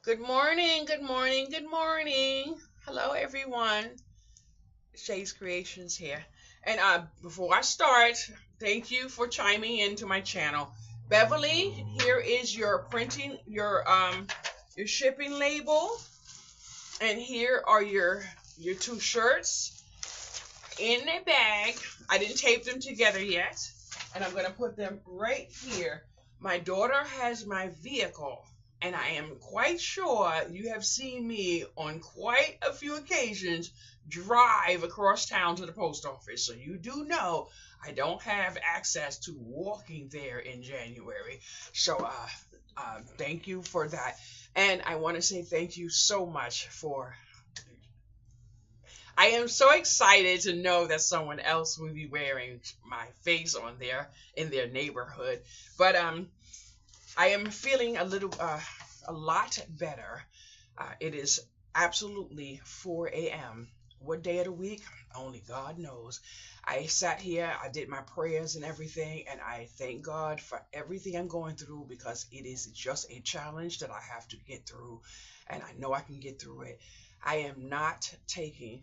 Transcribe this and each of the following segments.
Good morning, good morning, good morning. Hello, everyone. Shay's Creations here. And before I start, thank you for chiming into my channel. Beverly, here is your printing, your shipping label, and here are your two shirts in a bag. I didn't tape them together yet, and I'm gonna put them right here. My daughter has my vehicle, and I am quite sure you have seen me on quite a few occasions drive across town to the post office. So you do know I don't have access to walking there in January. So thank you for that. And I want to say thank you so much for I am so excited to know that someone else will be wearing my face on there in their neighborhood. But I am feeling a lot better. It is absolutely 4 a.m. What day of the week? Only God knows. I sat here, I did my prayers and everything, and I thank God for everything I'm going through because it is just a challenge that I have to get through, and I know I can get through it. I am not taking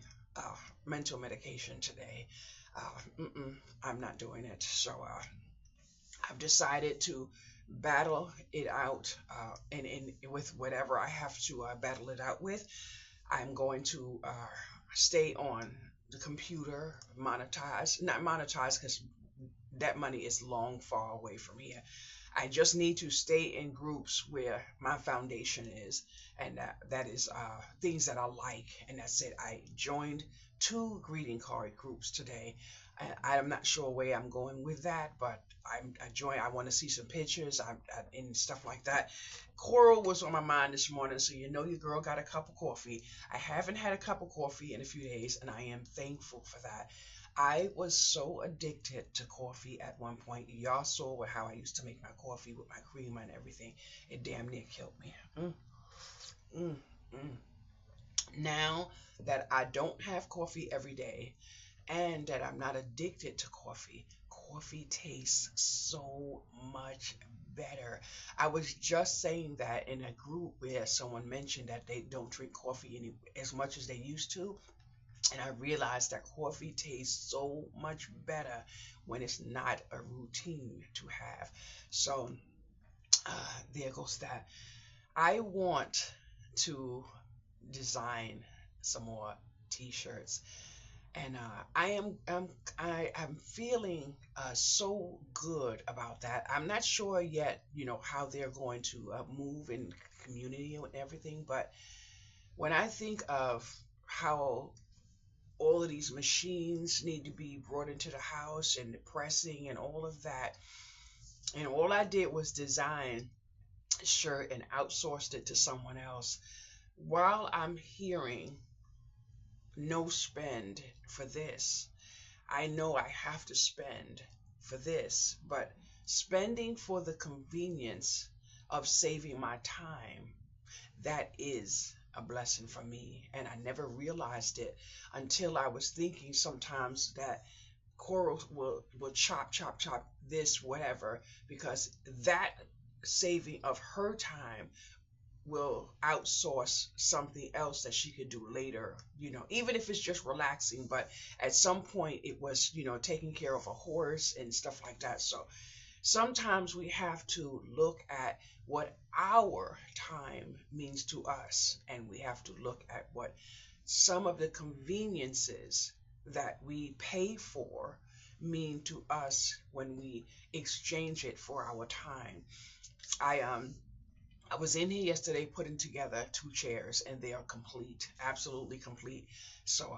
mental medication today. I'm not doing it. So I've decided to battle it out, and with whatever I have to battle it out with. I'm going to stay on the computer, monetize, not monetize because that money is long far away from here. I just need to stay in groups where my foundation is, and that is things that I like, and that's it. I joined two greeting card groups today, and I'm not sure where I'm going with that, but I joined. I want to see some pictures and stuff like that. Coral was on my mind this morning, so you know your girl got a cup of coffee. I haven't had a cup of coffee in a few days, and I am thankful for that. I was so addicted to coffee at one point. Y'all saw how I used to make my coffee with my cream and everything. It damn near killed me. Mm, mm. Now that I don't have coffee every day and that I'm not addicted to coffee, coffee tastes so much better. I was just saying that in a group where someone mentioned that they don't drink coffee as much as they used to, and I realized that coffee tastes so much better when it's not a routine to have. So there goes that. I want to design some more t-shirts, and I'm feeling so good about that. I'm not sure yet, how they're going to move in community and everything, but when I think of how all of these machines need to be brought into the house and the pressing and all of that. And all I did was design a shirt and outsourced it to someone else. While I'm hearing no spend for this, I know I have to spend for this, but spending for the convenience of saving my time, that is a blessing for me. And I never realized it until I was thinking sometimes that Coral will chop this, whatever, because that saving of her time will outsource something else that she could do later, even if it's just relaxing. But at some point, it was, taking care of a horse and stuff like that. So sometimes we have to look at what our time means to us, and we have to look at what some of the conveniences that we pay for mean to us when we exchange it for our time. I was in here yesterday putting together two chairs, and they are complete, absolutely complete. So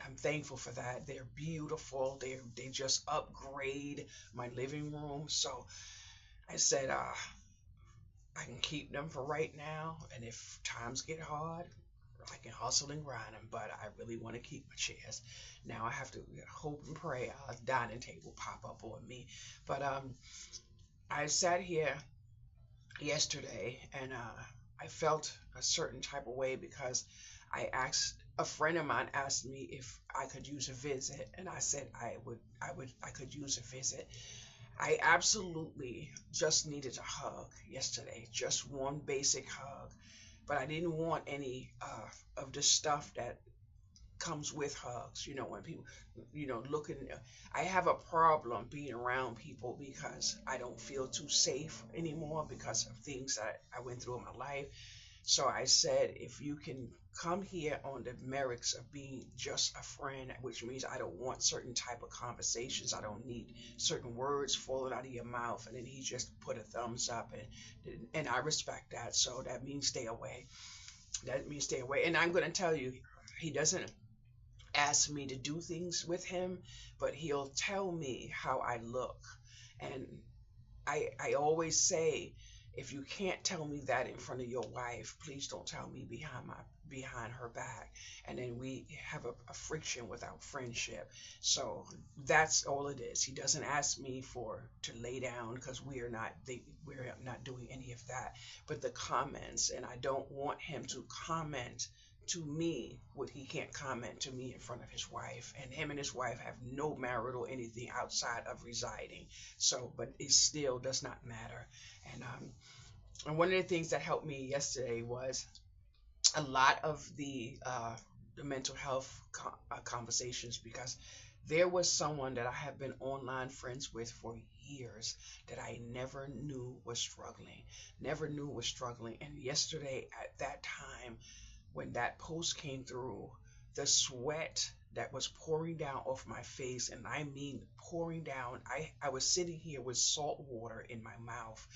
I'm thankful for that. They're beautiful. They just upgrade my living room. So I said I can keep them for right now, and if times get hard, I can hustle and grind them. But I really want to keep my chairs. Now I have to hope and pray a dining table pop up on me. But I sat here yesterday, and I felt a certain type of way because a friend of mine asked me if I could use a visit, and I said I could use a visit. I absolutely just needed a hug yesterday, just one basic hug, but I didn't want any of the stuff that comes with hugs. When people, looking, I have a problem being around people because I don't feel too safe anymore because of things that I went through in my life. So I said, if you can come here on the merits of being just a friend, which means I don't want certain type of conversations, I don't need certain words falling out of your mouth, and then he just put a thumbs up, and I respect that. So that means stay away. That means stay away. And I'm going to tell you, he doesn't ask me to do things with him, but he'll tell me how I look. And I always say, if you can't tell me that in front of your wife, please don't tell me behind her back. And then we have a friction with our friendship. So that's all it is. He doesn't ask me to lay down because we're not doing any of that. But the comments, and I don't want him to comment to me what he can't comment to me in front of his wife. And him and his wife have no marital anything outside of residing. So, but it still does not matter. And one of the things that helped me yesterday was a lot of the mental health conversations, because there was someone that I have been online friends with for years that I never knew was struggling. And yesterday at that time, when that post came through, the sweat that was pouring down off my face, and I mean pouring down, I was sitting here with salt water in my mouth.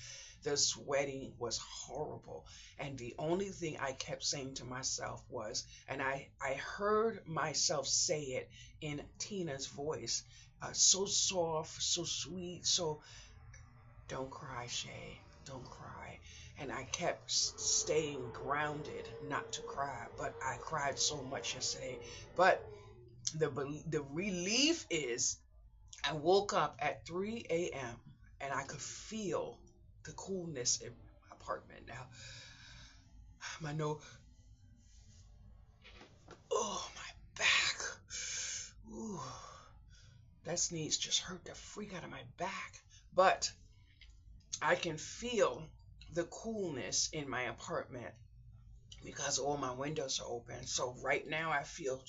The sweating was horrible. And the only thing I kept saying to myself was, and I heard myself say it in Tina's voice, so soft, so sweet, so, don't cry, Shay, don't cry. And I kept staying grounded not to cry, but I cried so much yesterday. But the relief is, I woke up at 3 a.m. and I could feel the coolness in my apartment. Now, my no, oh, my back. Ooh, that sneeze just hurt the freak out of my back. But I can feel the coolness in my apartment because all my windows are open. So right now I feel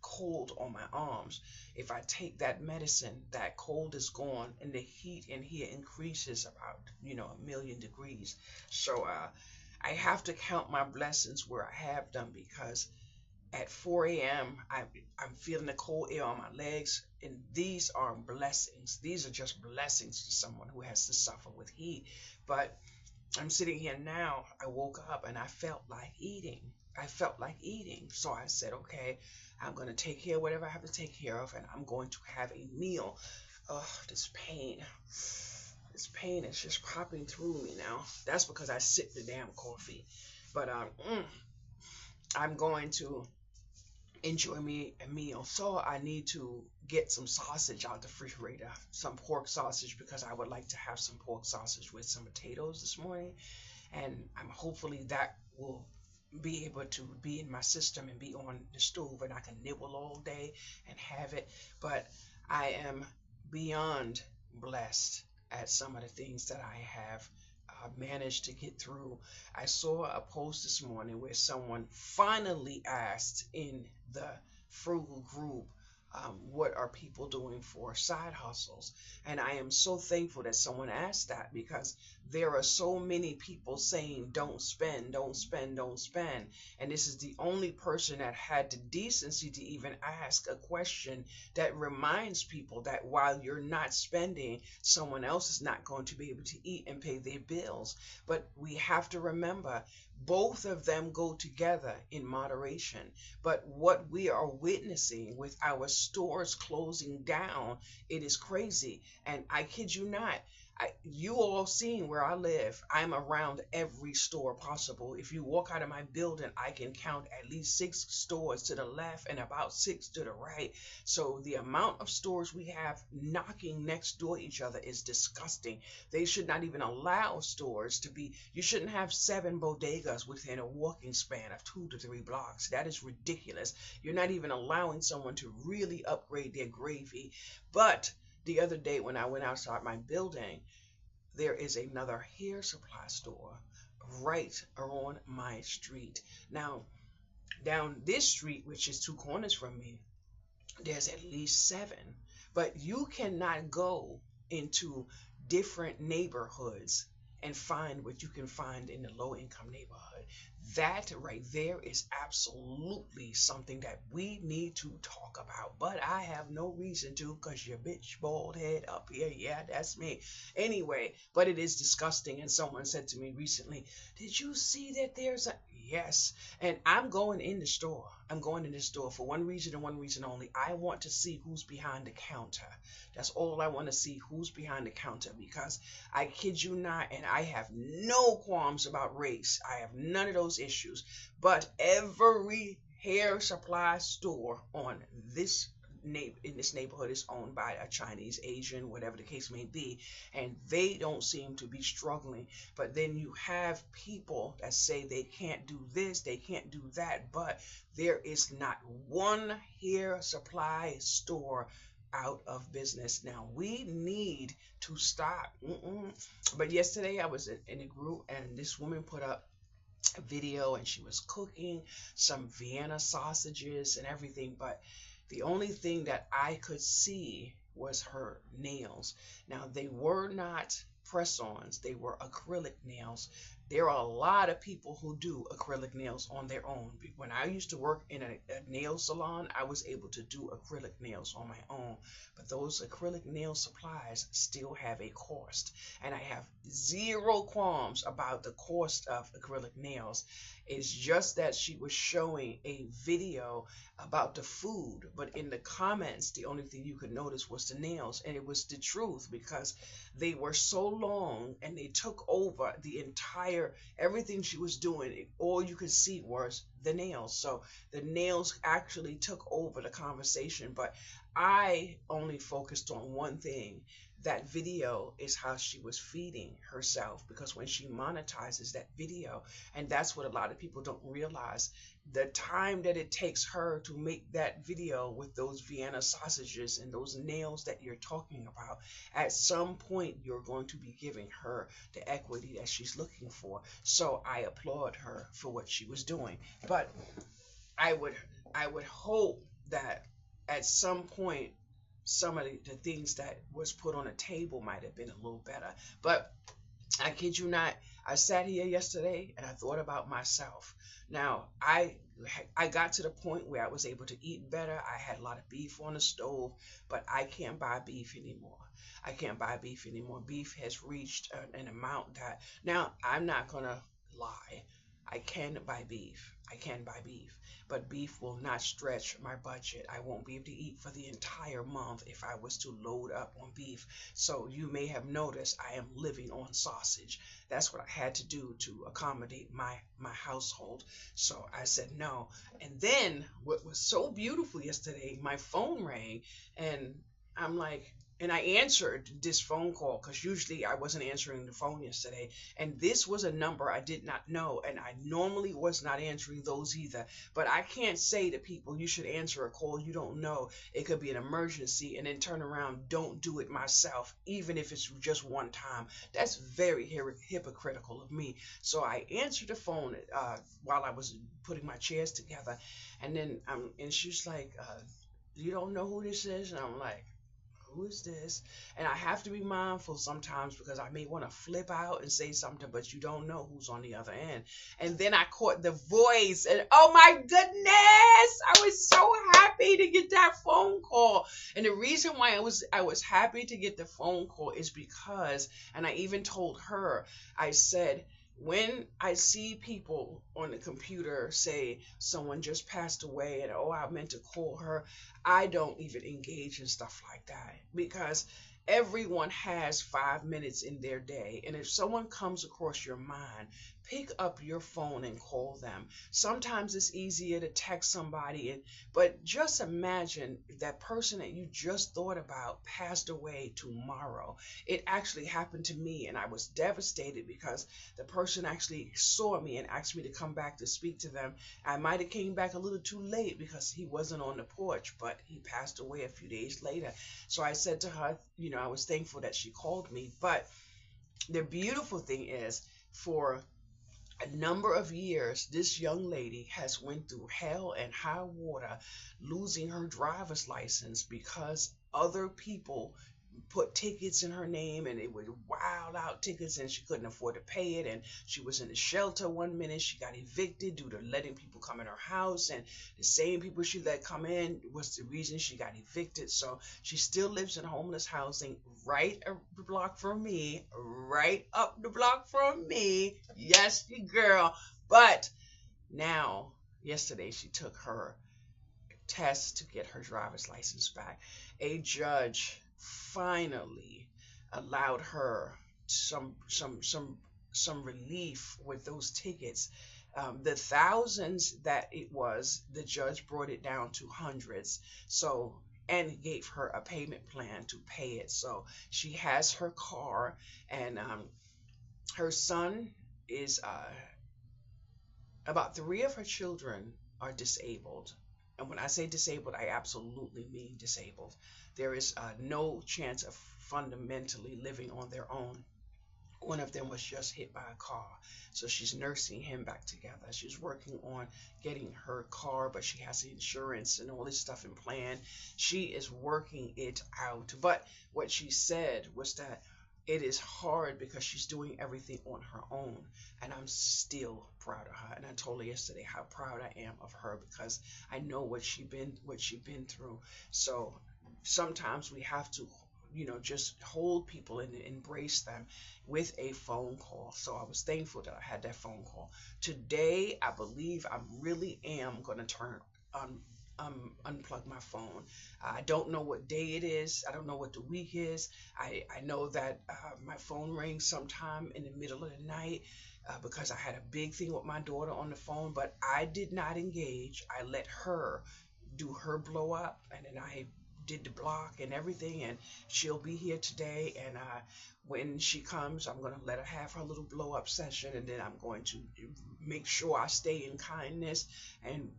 cold on my arms. If I take that medicine, that cold is gone, and the heat in here increases about, 1,000,000 degrees. So I have to count my blessings where I have them, because at 4 a.m. I'm feeling the cold air on my legs, and these are blessings. These are just blessings to someone who has to suffer with heat. But I'm sitting here now. I woke up and I felt like eating. So I said, okay, I'm going to take care of whatever I have to take care of, and I'm going to have a meal. Oh, this pain. This pain is just popping through me now. That's because I sipped the damn coffee. But I'm going to enjoy me a meal. So I need to get some sausage out the refrigerator, some pork sausage, because I would like to have some pork sausage with some potatoes this morning. And I'm hopefully that will be able to be in my system and be on the stove, and I can nibble all day and have it. But I am beyond blessed at some of the things that I have managed to get through. I saw a post this morning where someone finally asked in the frugal group, what are people doing for side hustles? And I am so thankful that someone asked that, because there are so many people saying, don't spend, don't spend, don't spend. And this is the only person that had the decency to even ask a question that reminds people that while you're not spending, someone else is not going to be able to eat and pay their bills. But we have to remember, both of them go together in moderation. But what we are witnessing with our stores closing down, it is crazy. And I kid you not, you all seen where I live. I'm around every store possible. If you walk out of my building, I can count at least 6 stores to the left and about 6 to the right. So the amount of stores we have knocking next door each other is disgusting. They should not even allow stores to be, you shouldn't have 7 bodegas within a walking span of 2 to 3 blocks. That is ridiculous. You're not even allowing someone to really upgrade their gravy. But the other day when I went outside my building, there is another hair supply store right on my street. Now, down this street, which is two corners from me, there's at least seven. But you cannot go into different neighborhoods and find what you can find in the low income neighborhood. That right there is absolutely something that we need to talk about. But I have no reason to, because your bitch bald head up here, yeah, that's me. Anyway, but it is disgusting. And someone said to me recently, did you see that there's a. Yes. And I'm going in the store. I'm going in the store for one reason and one reason only. I want to see who's behind the counter. That's all I want to see, who's behind the counter, because I kid you not, and I have no qualms about race. I have none of those issues. But every hair supply store on this in this neighborhood is owned by a Chinese, Asian, whatever the case may be, and they don't seem to be struggling. But then you have people that say they can't do this, they can't do that, but there is not one hair supply store out of business. Now we need to stop. But yesterday I was in a group and this woman put up a video and she was cooking some Vienna sausages and everything, but the only thing that I could see was her nails. Now, they were not press-ons, they were acrylic nails. There are a lot of people who do acrylic nails on their own. When I used to work in a nail salon, I was able to do acrylic nails on my own. But those acrylic nail supplies still have a cost. And I have zero qualms about the cost of acrylic nails. It's just that she was showing a video about the food, but in the comments, the only thing you could notice was the nails. And it was the truth, because they were so long and they took over the entire everything she was doing. All you could see was the nails. So the nails actually took over the conversation. But I only focused on one thing. That video is how she was feeding herself, because when she monetizes that video, and that's what a lot of people don't realize, the time that it takes her to make that video with those Vienna sausages and those nails that you're talking about, at some point you're going to be giving her the equity that she's looking for. So I applaud her for what she was doing. But I would I would hope that at some point some of the things that was put on the table might have been a little better. But I kid you not, I sat here yesterday and I thought about myself. Now, I got to the point where I was able to eat better. I had a lot of beef on the stove, but I can't buy beef anymore. I can't buy beef anymore. Beef has reached an amount that now I'm not gonna lie. I can buy beef. I can buy beef, but beef will not stretch my budget. I won't be able to eat for the entire month if I was to load up on beef. So you may have noticed I am living on sausage. That's what I had to do to accommodate my household. So I said no. And then what was so beautiful yesterday, my phone rang and I'm like, and I answered this phone call because usually I wasn't answering the phone yesterday. And this was a number I did not know. And I normally was not answering those either. But I can't say to people, you should answer a call you don't know. It could be an emergency and then turn around, don't do it myself, even if it's just one time. That's very hypocritical of me. So I answered the phone while I was putting my chairs together. And then and she's like, you don't know who this is? And I'm like, who is this? And I have to be mindful sometimes because I may want to flip out and say something, but you don't know who's on the other end. And then I caught the voice, and oh my goodness, I was so happy to get that phone call. And the reason why I was happy to get the phone call is because, and I even told her, I said, when I see people on the computer say someone just passed away and oh, I meant to call her, I don't even engage in stuff like that because everyone has 5 minutes in their day. And if someone comes across your mind, pick up your phone and call them. Sometimes it's easier to text somebody, but just imagine that person that you just thought about passed away tomorrow. It actually happened to me, and I was devastated because the person actually saw me and asked me to come back to speak to them. I might have came back a little too late because he wasn't on the porch, but he passed away a few days later. So I said to her, I was thankful that she called me. But the beautiful thing is for a number of years, this young lady has went through hell and high water, losing her driver's license because other people put tickets in her name, and it was wild out tickets, and she couldn't afford to pay it. And she was in the shelter one minute. She got evicted due to letting people come in her house, and the same people she let come in was the reason she got evicted. So she still lives in homeless housing right up the block from me, right up the block from me. Yes, you girl. But now, yesterday, she took her test to get her driver's license back. A judge finally allowed her some relief with those tickets. The thousands that it was, the judge brought it down to hundreds. So, and gave her a payment plan to pay it. So she has her car, and her son is about three of her children are disabled. And when I say disabled, I absolutely mean disabled. There is no chance of fundamentally living on their own. One of them was just hit by a car. So she's nursing him back together. She's working on getting her car, but she has the insurance and all this stuff in plan. She is working it out. But what she said was that it is hard because she's doing everything on her own. And I'm still proud of her. And I told her yesterday how proud I am of her because I know what she been through. So sometimes we have to just hold people and embrace them with a phone call. So I was thankful that I had that phone call. Today, I believe I really am going to turn on unplug my phone. I don't know what day it is. I don't know what the week is. I know that my phone rings sometime in the middle of the night because I had a big thing with my daughter on the phone, but I did not engage. I let her do her blow up, and then I did the block and everything, and she'll be here today. And when she comes, I'm going to let her have her little blow up session, and then I'm going to make sure I stay in kindness. And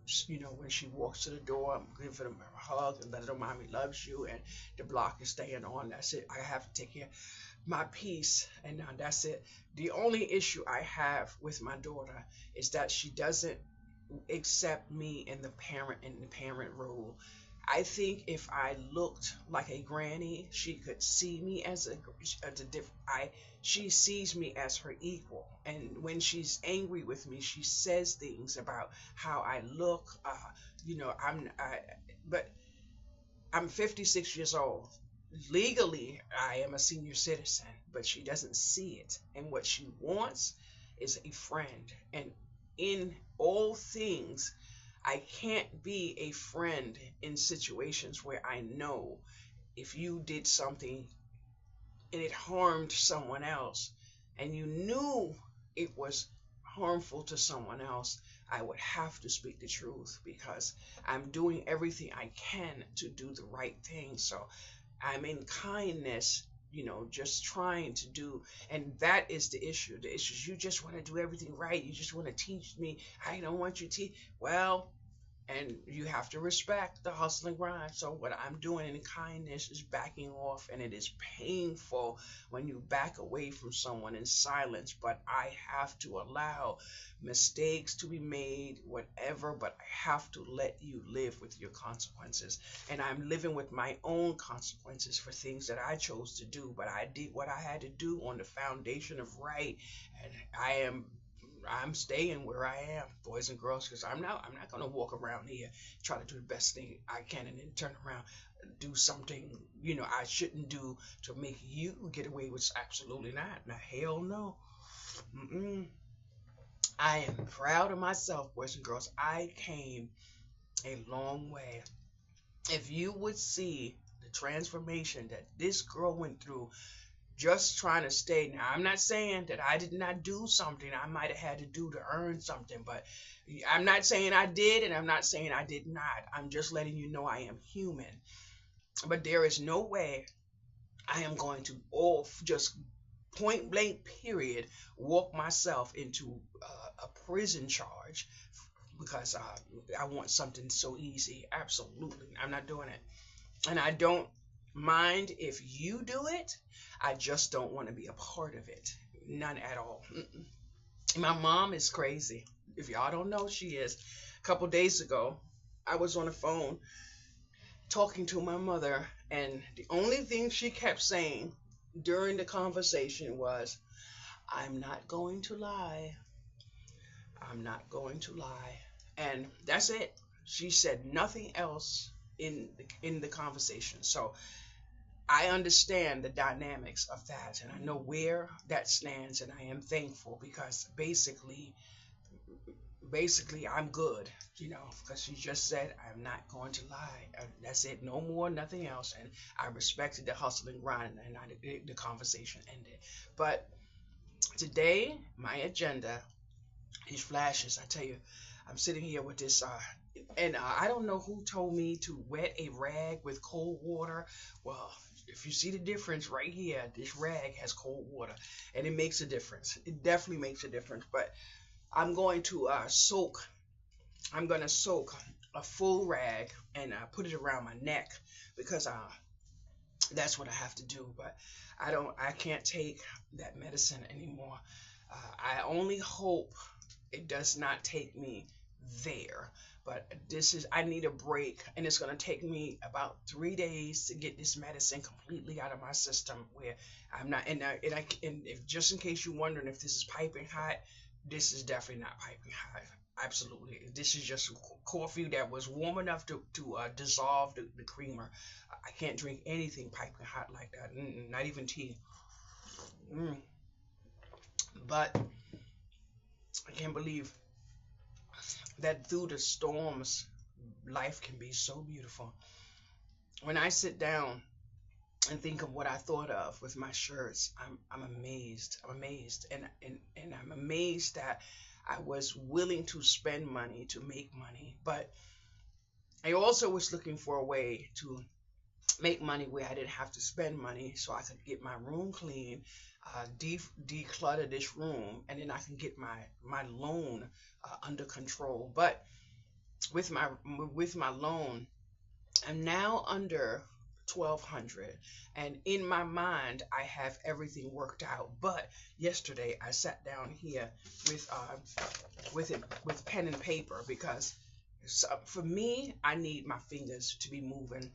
when she walks to the door, I'm giving her a hug and let her know mommy loves you, and the block is staying on. That's it. I have to take care of my peace, and that's it. The only issue I have with my daughter is that she doesn't accept me in the parent role. I think if I looked like a granny, she could see me as a different. She sees me as her equal, and when she's angry with me, she says things about how I look. But I'm 56 years old. Legally, I am a senior citizen, but she doesn't see it. And what she wants is a friend. And in all things, I can't be a friend in situations where I know if you did something and it harmed someone else, and you knew it was harmful to someone else, I would have to speak the truth because I'm doing everything I can to do the right thing. So I'm in kindness, just trying to do, and that is the issue. The issue is you just want to do everything right. You just want to teach me. I don't want you to teach. Well, and you have to respect the hustle and grind. So what I'm doing in kindness is backing off, and it is painful when you back away from someone in silence. But I have to allow mistakes to be made, whatever. But I have to let you live with your consequences, and I'm living with my own consequences for things that I chose to do. But I did what I had to do on the foundation of right, and I'm staying where I am, boys and girls, because I'm not gonna walk around here try to do the best thing I can and then turn around do something I shouldn't do to make you get away with. Absolutely not. Now hell no. Mm-mm. I am proud of myself, boys and girls. I came a long way. If you would see the transformation that this girl went through just trying to stay. Now, I'm not saying that I did not do something I might have had to do to earn something, but I'm not saying I did, and I'm not saying I did not. I'm just letting you know I am human. But there is no way I am going to all just point blank period walk myself into a prison charge because I want something so easy. Absolutely, I'm not doing it, and I don't mind if you do it. I just don't want to be a part of it. None at all. Mm-mm. My mom is crazy. If y'all don't know, she is. A couple days ago, I was on the phone talking to my mother, and the only thing she kept saying during the conversation was, I'm not going to lie. I'm not going to lie. And that's it. She said nothing else in the conversation. So I understand the dynamics of that, and I know where that stands, and I am thankful because basically I'm good, because she just said I'm not going to lie. That's it, no more, nothing else, and I respected the hustle and grind, and the conversation ended. But today, my agenda, these flashes, I tell you, I'm sitting here with this, and I don't know who told me to wet a rag with cold water. Well, if you see the difference right here, this rag has cold water, and it makes a difference. It definitely makes a difference. But I'm going to soak. I'm gonna soak a full rag and put it around my neck because that's what I have to do. But I can't take that medicine anymore. I only hope it does not take me there. But I need a break, and it's going to take me about 3 days to get this medicine completely out of my system. Where I'm not, and if just in case you're wondering if this is piping hot, this is definitely not piping hot. Absolutely, this is just coffee that was warm enough to dissolve the creamer. I can't drink anything piping hot like that. Not even tea. Mm. But I can't believe that through the storms, life can be so beautiful. When I sit down and think of what I thought of with my shirts, I'm amazed. I'm amazed, and I'm amazed that I was willing to spend money to make money, but I also was looking for a way to make money where I didn't have to spend money, so I could get my room clean, declutter this room, and then I can get my loan under control. But with my loan, I'm now under 1,200, and in my mind I have everything worked out. But yesterday I sat down here with pen and paper because for me I need my fingers to be moving.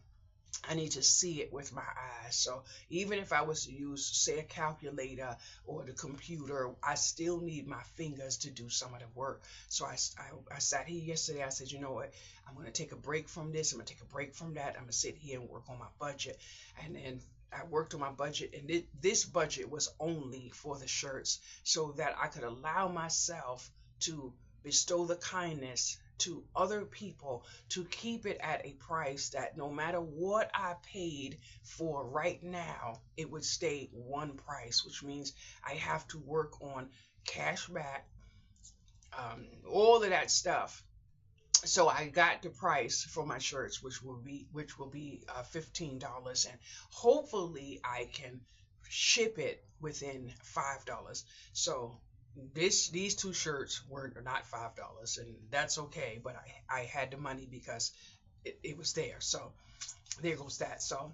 I need to see it with my eyes. So even if I was to use, say, a calculator or the computer, I still need my fingers to do some of the work. So I sat here yesterday. I said, you know what? I'm going to take a break from this. I'm going to take a break from that. I'm going to sit here and work on my budget. And then I worked on my budget, and this budget was only for the shirts so that I could allow myself to bestow the kindness to other people, to keep it at a price that no matter what I paid for right now, it would stay one price, which means I have to work on cash back, all of that stuff. So I got the price for my shirts, which will be $15, and hopefully I can ship it within $5. So these two shirts were not $5, and that's okay. But I had the money because it was there. So there goes that. So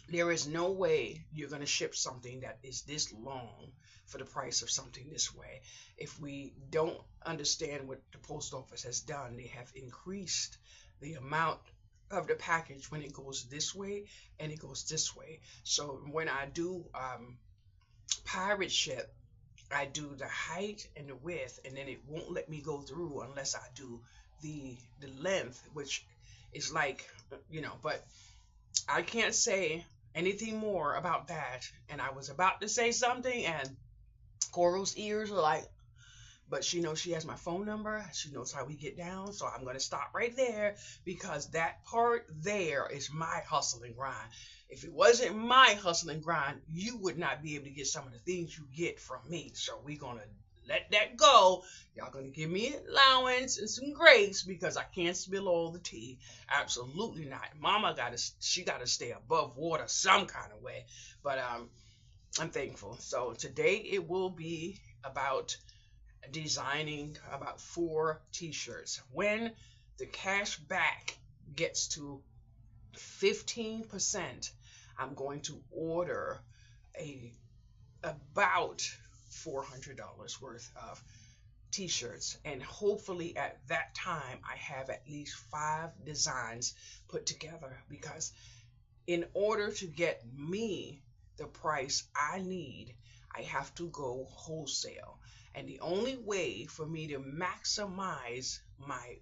there is no way you're going to ship something that is this long for the price of something this way. If we don't understand what the post office has done, they have increased the amount of the package when it goes this way and it goes this way. So when I do pirate ship, I do the height and the width, and then it won't let me go through unless I do the length, which is like, but I can't say anything more about that. And I was about to say something, and Coral's ears are like, but she knows she has my phone number. She knows how we get down. So I'm going to stop right there because that part there is my hustle and grind. If it wasn't my hustle and grind, you would not be able to get some of the things you get from me. So we're going to let that go. Y'all going to give me allowance and some grace because I can't spill all the tea. Absolutely not. Mama she got to stay above water some kind of way. But I'm thankful. So today it will be about designing about 4 t-shirts. When the cash back gets to 15%, I'm going to order about $400 worth of t-shirts, and hopefully at that time I have at least 5 designs put together, because in order to get me the price I need, I have to go wholesale. And the only way for me to maximize my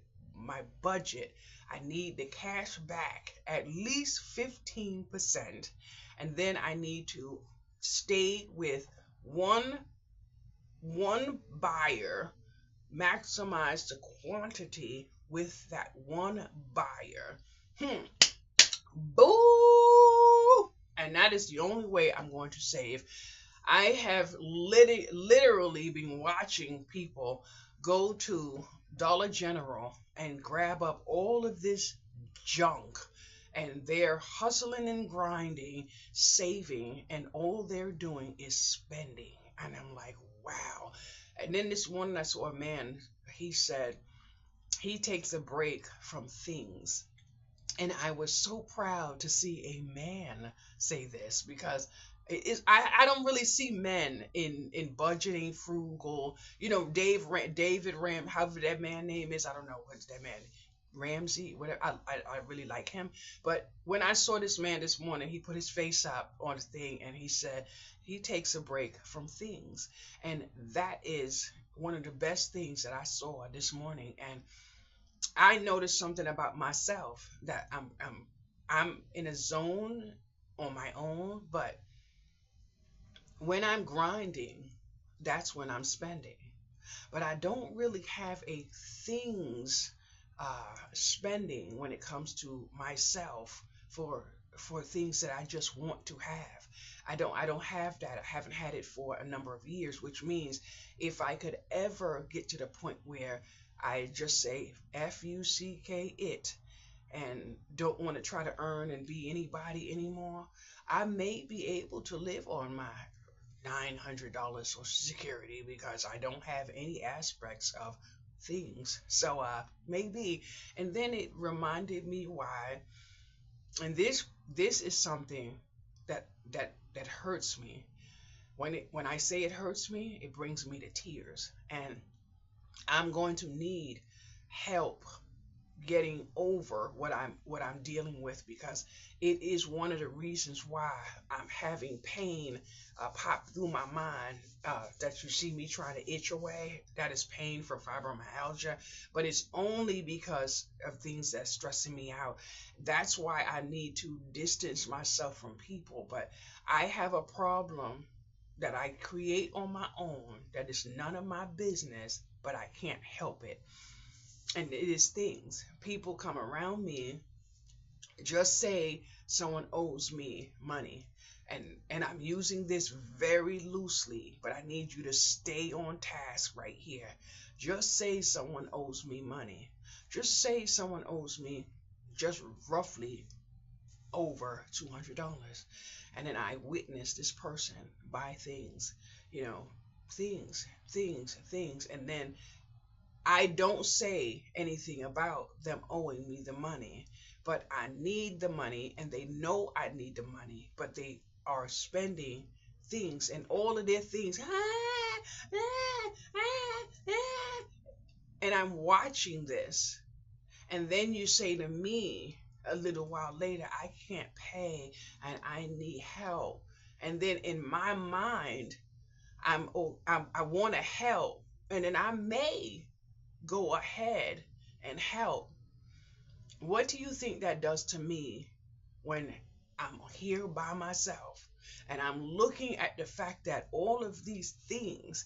budget, I need the cash back at least 15%, and then I need to stay with one one buyer, maximize the quantity with that one buyer. Boo! And that is the only way I'm going to save. I have literally been watching people go to Dollar General and grab up all of this junk, and they're hustling and grinding, saving, and all they're doing is spending. And I'm like, wow. And then this one, I saw a man, he said he takes a break from things. And I was so proud to see a man say this, because I don't really see men in budgeting, frugal. David Ram, however that man name is, I don't know what's that man, Ramsey, whatever. I really like him. But when I saw this man this morning, he put his face up on the thing and he said he takes a break from things, and that is one of the best things that I saw this morning. And I noticed something about myself, that I'm in a zone on my own, but when I'm grinding, that's when I'm spending. But I don't really have a things spending when it comes to myself for things that I just want to have. I don't have that. I haven't had it for a number of years, which means if I could ever get to the point where I just say FUCK it and don't want to try to earn and be anybody anymore, I may be able to live on my $900 Social Security, because I don't have any aspects of things. So maybe. And then it reminded me why, and this is something that hurts me. When I say it hurts me, it brings me to tears, and I'm going to need help getting over what I'm dealing with, because it is one of the reasons why I'm having pain pop through my mind, that you see me trying to itch away. That is pain for fibromyalgia, but it's only because of things that's stressing me out. That's why I need to distance myself from people. But I have a problem that I create on my own that is none of my business, but I can't help it. And it is things. People come around me, just say someone owes me money. And I'm using this very loosely, but I need you to stay on task right here. Just say someone owes me money. Just say someone owes me just roughly over $200. And then I witness this person buy things, you know, things. And then I don't say anything about them owing me the money, but I need the money, and they know I need the money, but they are spending things, and all of their things. And I'm watching this, and then you say to me a little while later, I can't pay and I need help. And then in my mind, I want to help, and then I may go ahead and help. What do you think that does to me when I'm here by myself and I'm looking at the fact that all of these things,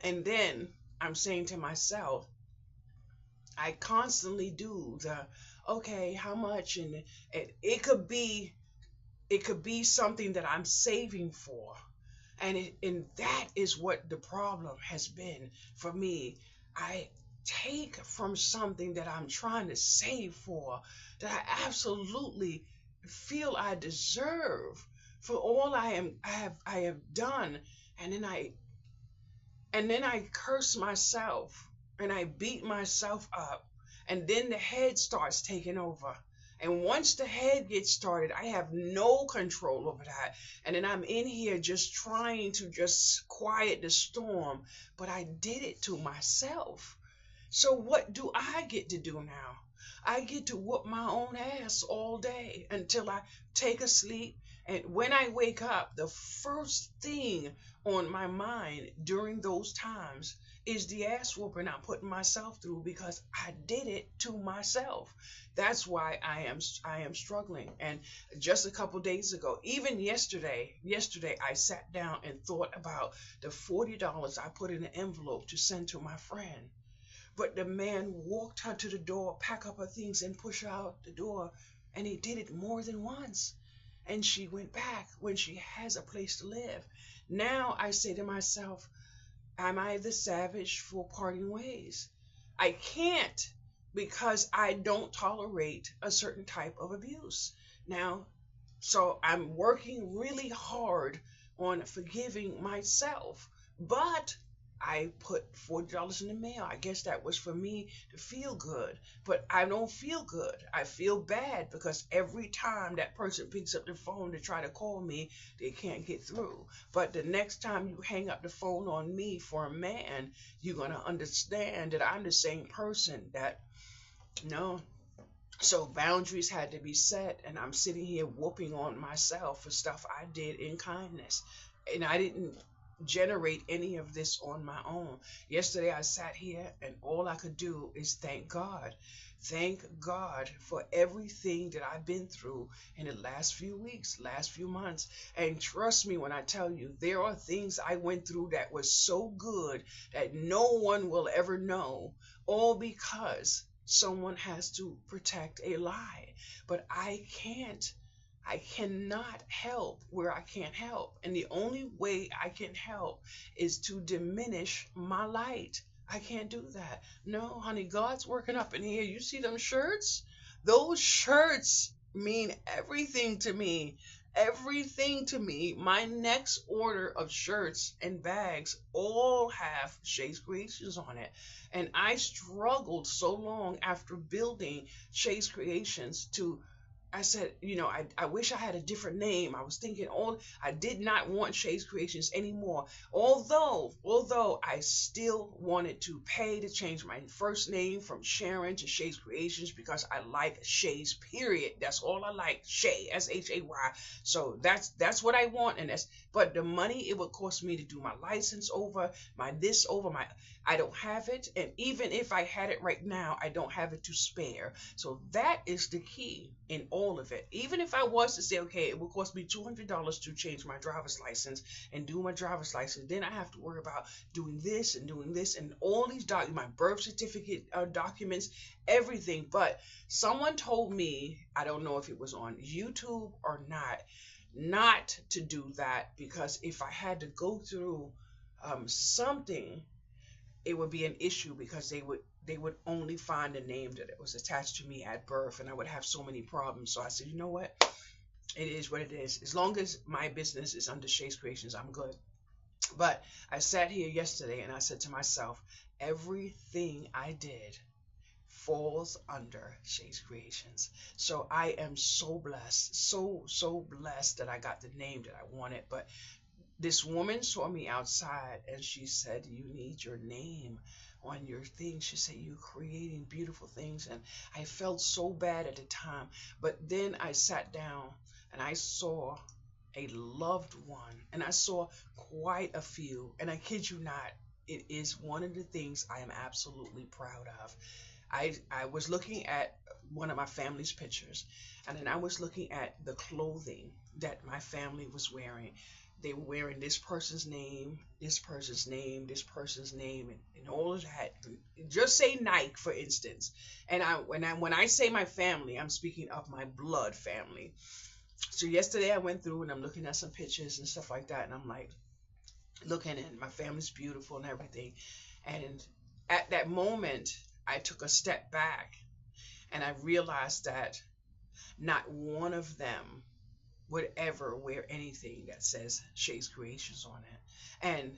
and then I'm saying to myself, I constantly do the, okay, how much? And it could be something that I'm saving for. And that is what the problem has been for me. I take from something that I'm trying to save for, that I absolutely feel I deserve for all I have done, and then I curse myself and I beat myself up, and then the head starts taking over, And once the head gets started, I have no control over that. And then I'm in here just trying to just quiet the storm, but I did it to myself. So what do I get to do now? I get to whoop my own ass all day until I take a sleep. And when I wake up, the first thing on my mind during those times is the ass whooping I'm putting myself through because I did it to myself. That's why I am struggling. And just a couple days ago, even yesterday I sat down and thought about the $40 I put in an envelope to send to my friend. But the man walked her to the door, pack up her things, and push her out the door. And he did it more than once. And she went back when she has a place to live. Now I say to myself, am I the savage for parting ways? I can't because I don't tolerate a certain type of abuse. Now, so I'm working really hard on forgiving myself. But I put $40 in the mail. I guess that was for me to feel good. But I don't feel good. I feel bad because every time that person picks up the phone to try to call me, they can't get through. But the next time you hang up the phone on me for a man, you're going to understand that I'm the same person that, no, so boundaries had to be set, and I'm sitting here whooping on myself for stuff I did in kindness. And I didn't generate any of this on my own. Yesterday I sat here and all I could do is thank God. Thank God for everything that I've been through in the last few weeks, last few months. And trust me when I tell you, there are things I went through that was so good that no one will ever know, all because someone has to protect a lie. But I can't. I cannot help where I can't help. And the only way I can help is to diminish my light. I can't do that. No, honey, God's working up in here. You see them shirts? Those shirts mean everything to me. Everything to me. My next order of shirts and bags all have Shay's Creations on it. And I struggled so long after building Shay's Creations to, I said, I wish I had a different name. I was thinking, I did not want Shay's Creations anymore. Although I still wanted to pay to change my first name from Sharon to Shay's Creations because I like Shay's, period. That's all I like, Shay, Shay. So that's what I want, but the money it would cost me to do my license over, I don't have it, and even if I had it right now, I don't have it to spare. So that is the key in all of it. Even if I was to say, okay, it will cost me $200 to change my driver's license and do my driver's license, then I have to worry about doing this and all these documents, my birth certificate documents, everything. But someone told me, I don't know if it was on YouTube or not to do that, because if I had to go through something, it would be an issue because they would only find a name that it was attached to me at birth, and I would have so many problems. So I said, you know what? It is what it is. As long as my business is under Shay's Creations, I'm good. But I sat here yesterday and I said to myself, everything I did falls under Shay's Creations. So I am so blessed, so blessed that I got the name that I wanted. But this woman saw me outside and she said, you need your name on your thing. She said, you're creating beautiful things. And I felt so bad at the time. But then I sat down and I saw a loved one, and I saw quite a few. And I kid you not, it is one of the things I am absolutely proud of. I was looking at one of my family's pictures, and then I was looking at the clothing that my family was wearing. They were wearing this person's name, this person's name, this person's name, and all of that. Just say Nike, for instance. And when I say my family, I'm speaking of my blood family. So yesterday I went through and I'm looking at some pictures and stuff like that, and I'm like looking, and my family's beautiful and everything. And at that moment, I took a step back and I realized that not one of them would ever wear anything that says Shay's Creations on it. And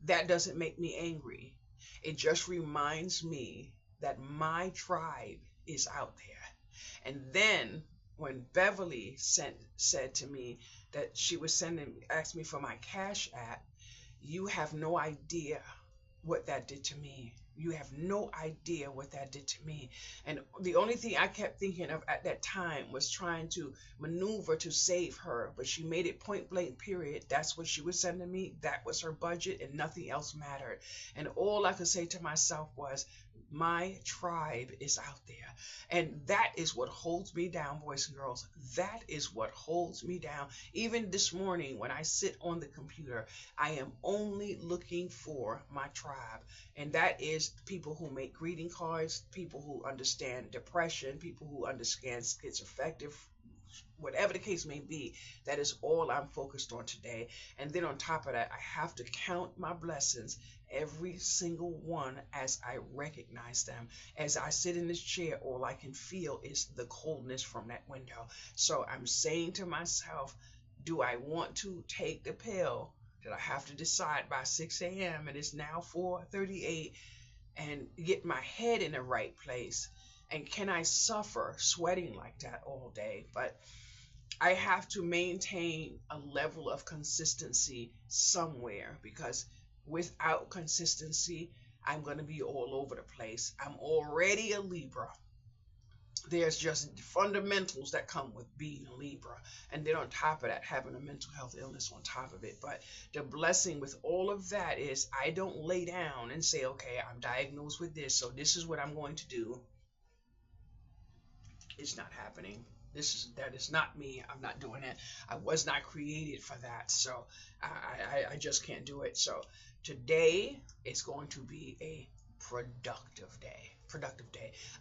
that doesn't make me angry. It just reminds me that my tribe is out there. And then when Beverly said to me that she was asked me for my Cash App, you have no idea what that did to me. You have no idea what that did to me. And the only thing I kept thinking of at that time was trying to maneuver to save her. But she made it point blank, period. That's what she was sending me. That was her budget, and nothing else mattered. And all I could say to myself was, my tribe is out there. And that is what holds me down, boys and girls. That is what holds me down. Even this morning, when I sit on the computer, I am only looking for my tribe. And that is people who make greeting cards, people who understand depression, people who understand schizoaffective, whatever the case may be. That is all I'm focused on today. And then on top of that, I have to count my blessings, every single one, as I recognize them. As I sit in this chair, all I can feel is the coldness from that window. So I'm saying to myself, do I want to take the pill that I have to decide by 6 a.m. and it's now 4:38, and get my head in the right place? And can I suffer sweating like that all day? But I have to maintain a level of consistency somewhere, because without consistency, I'm going to be all over the place. I'm already a Libra. There's just fundamentals that come with being a Libra. And then on top of that, having a mental health illness on top of it. But the blessing with all of that is I don't lay down and say, okay, I'm diagnosed with this, so this is what I'm going to do. It's not happening. That is not me. I'm not doing it. I was not created for that. So I just can't do it. So today is going to be a productive day.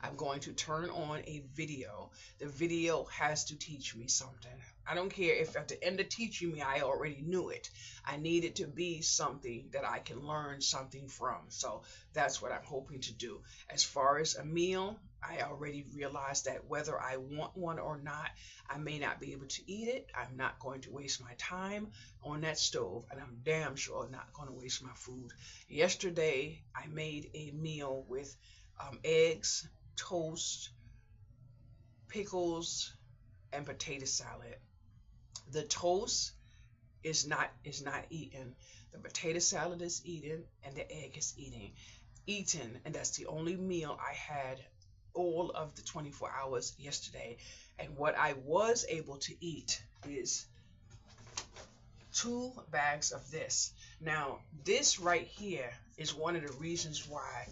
I'm going to turn on a video. The video has to teach me something. I don't care if at the end of teaching me I already knew it. I need it to be something that I can learn something from. So that's what I'm hoping to do. As far as a meal, I already realized that whether I want one or not, I may not be able to eat it. I'm not going to waste my time on that stove, and I'm damn sure not going to waste my food. Yesterday, I made a meal with eggs, toast, pickles, and potato salad. The toast is not eaten. The potato salad is eaten, and the egg is eaten, and that's the only meal I had all of the 24 hours yesterday. And what I was able to eat is 2 bags of this. Now, this right here is one of the reasons why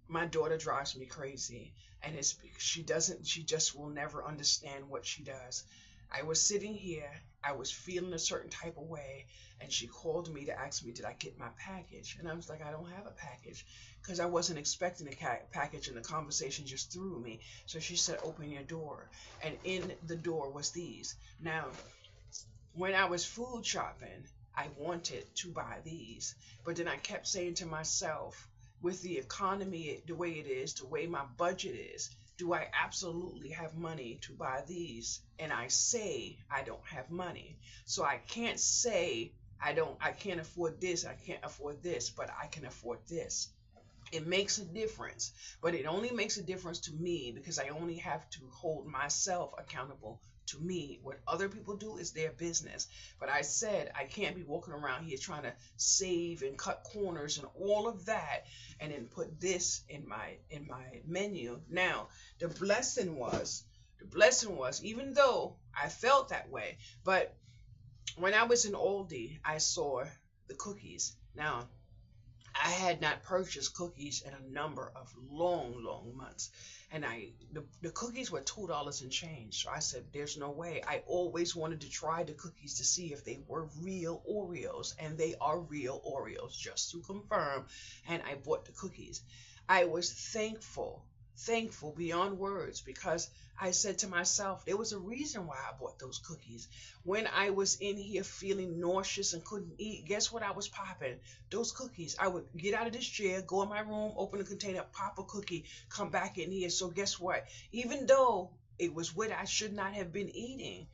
my daughter drives me crazy, and it's because she just will never understand what she does. I was sitting here, I was feeling a certain type of way, and she called me to ask me, did I get my package? And I was like, I don't have a package, because I wasn't expecting a package, and the conversation just threw me. So she said, open your door, and in the door was these. Now, when I was food shopping, I wanted to buy these, but then I kept saying to myself, with the economy the way it is, the way my budget is, do I absolutely have money to buy these? And I say I don't have money. So I can't say I can't afford this, I can't afford this, but I can afford this. It makes a difference, but it only makes a difference to me because I only have to hold myself accountable to me. What other people do is their business. But I said I can't be walking around here trying to save and cut corners and all of that, and then put this in my menu. Now, the blessing was, even though I felt that way, but when I was in Aldi, I saw the cookies. Now, I had not purchased cookies in a number of long months. And the cookies were $2 and change. So I said, there's no way. I always wanted to try the cookies to see if they were real Oreos. And they are real Oreos, just to confirm. And I bought the cookies. I was thankful beyond words, because I said to myself, there was a reason why I bought those cookies. When I was in here feeling nauseous and couldn't eat, guess what I was popping? Those cookies. I would get out of this chair, go in my room, open a container, pop a cookie, come back in here. So guess what? Even though it was what I should not have been eating,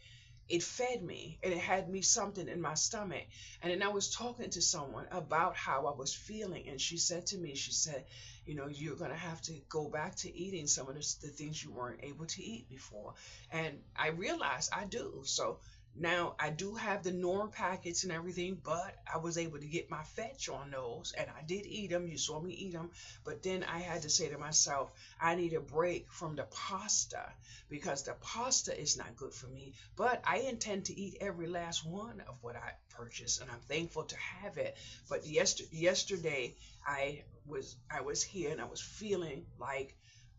it fed me and it had me something in my stomach. And then I was talking to someone about how I was feeling, and she said to me, she said, you're going to have to go back to eating some of the things you weren't able to eat before. And I realized I do. So now I do have the Norm packets and everything, but I was able to get my fetch on those, and I did eat them. You saw me eat them, but then I had to say to myself, I need a break from the pasta because the pasta is not good for me. But I intend to eat every last one of what I purchased, and I'm thankful to have it. But yesterday I was here and I was feeling like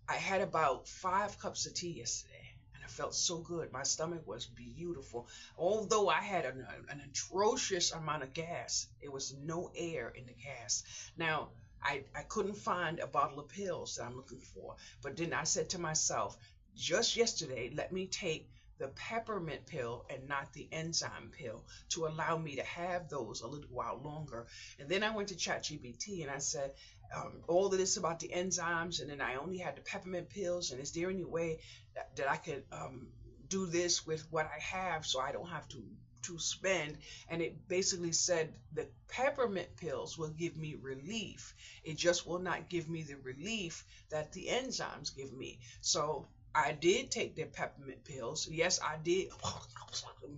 I had about 5 cups of tea yesterday. I felt so good. My stomach was beautiful. Although I had an atrocious amount of gas, there was no air in the gas. Now, I couldn't find a bottle of pills that I'm looking for. But then I said to myself, just yesterday, let me take the peppermint pill and not the enzyme pill to allow me to have those a little while longer. And then I went to ChatGPT and I said, all of this about the enzymes, and then I only had the peppermint pills. And is there any way that I could do this with what I have so I don't have to spend? And it basically said the peppermint pills will give me relief. It just will not give me the relief that the enzymes give me. So I did take the peppermint pills. Yes, I did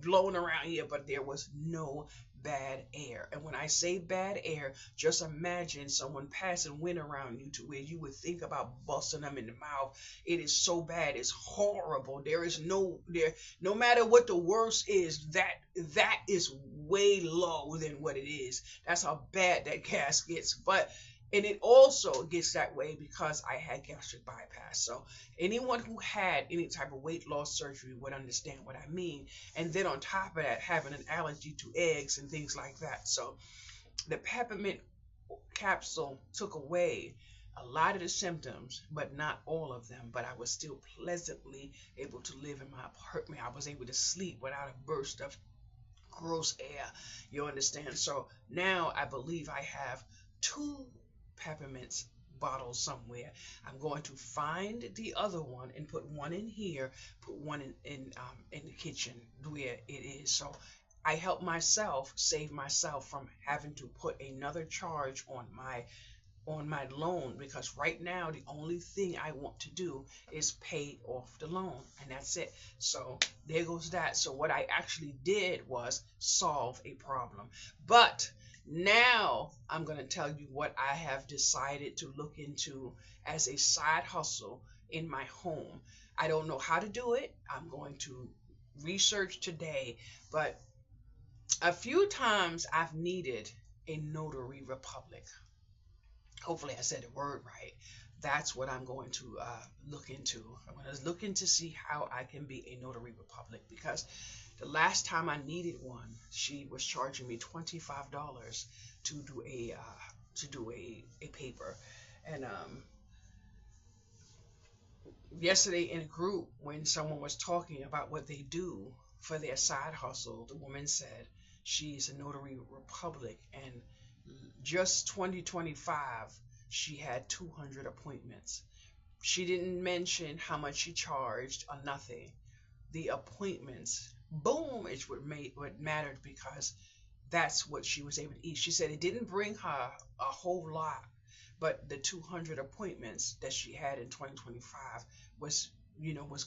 blowing around here, but there was no bad air. And when I say bad air, just imagine someone passing wind around you to where you would think about busting them in the mouth. It is so bad. It's horrible. There is no matter what the worst is, that is way low than what it is. That's how bad that gas gets. But and it also gets that way because I had gastric bypass. So anyone who had any type of weight loss surgery would understand what I mean. And then on top of that, having an allergy to eggs and things like that. So the peppermint capsule took away a lot of the symptoms, but not all of them. But I was still pleasantly able to live in my apartment. I was able to sleep without a burst of gross air. You understand? So now I believe I have 2 peppermints bottles somewhere. I'm going to find the other one and put one in here, put one in the kitchen where it is. So I help myself save myself from having to put another charge on my loan, because right now the only thing I want to do is pay off the loan, and that's it. So there goes that. So what I actually did was solve a problem. But now I'm going to tell you what I have decided to look into as a side hustle in my home. I don't know how to do it. I'm going to research today, but a few times I've needed a notary republic. Hopefully I said the word right. That's what I'm going to look into. I'm going to look into see how I can be a notary republic, because the last time I needed one, she was charging me $25 to do a paper. And yesterday in a group, when someone was talking about what they do for their side hustle, the woman said she's a notary republic, and just 2025 she had 200 appointments. She didn't mention how much she charged or nothing. The appointments, boom, is what mattered, because that's what she was able to eat. She said it didn't bring her a whole lot, but the 200 appointments that she had in 2025 was